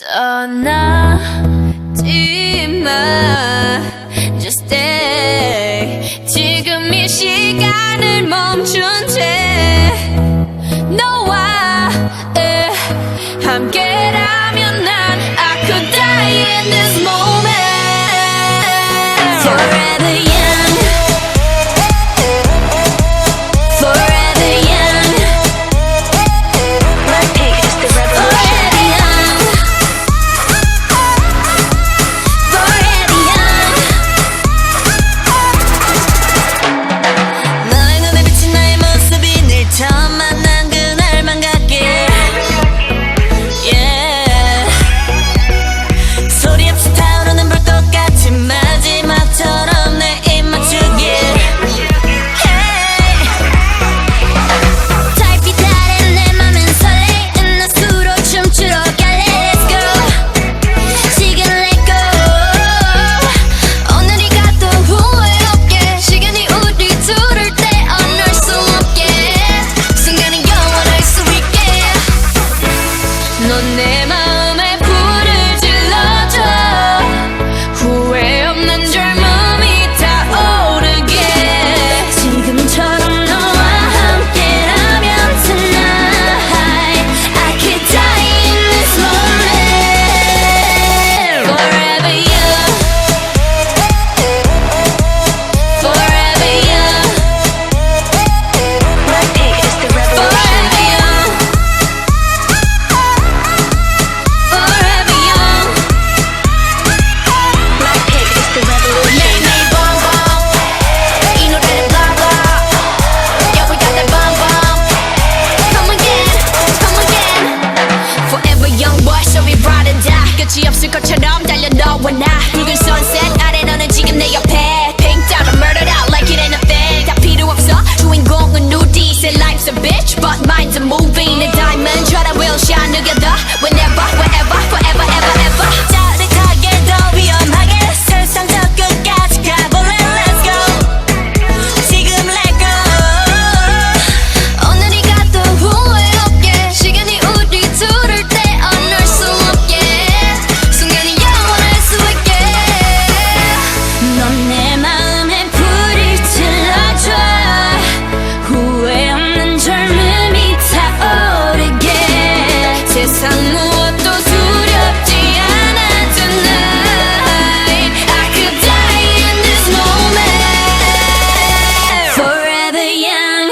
떠나지 마 Just stay 지금 이 시간을 멈춘 채 너와 함께라면 난 I could die in this moment Forever young Forever young Blackpink is the revolution 처음 만난 그날만 같게 yeah. 소리 없이 타오르는 불꽃같이 마지막처럼 내 입 맞추길 hey. 달빛 아래 내 맘은 설레는 낯으로 춤추러 갈래 Let's go 지금 let go 오늘이 가도 후회 없게 시간이 우리 둘을 떼어놓을 수 없게 넌 내 마음에 불을 질러줘 후회 없는 젊음이 타오르게 지금처럼 너와 함께라면 tonight I could die in this moment Forever young Forever young Blackpink is the revolution 끝이 없을 것처럼 달려 너와 나 붉은 sunset 아래 너는 지금 내 옆에 Pink down and murdered out like it ain't a thing 다 필요 없어 주인공은 우리 Say life's a bitch but mine's a movie 내 diamond처럼 we'll shine together Whenever, wherever, forever, ever, ever 짜릿하게 더 위험하게 세상 저 끝까지 가볼래 Let's go 지금 let go 오늘이 가도 후회 없게 시간이 우리 둘을 떼어놓을 수 없게 넌 내 마음에 불을 질러줘 후회 없는 젊음이 타오르게 세상 무엇도 두렵지 않아 tonight I could die in this moment Forever young,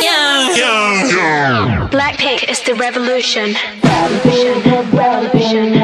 young. Blackpink is the revolution Revolution, revolution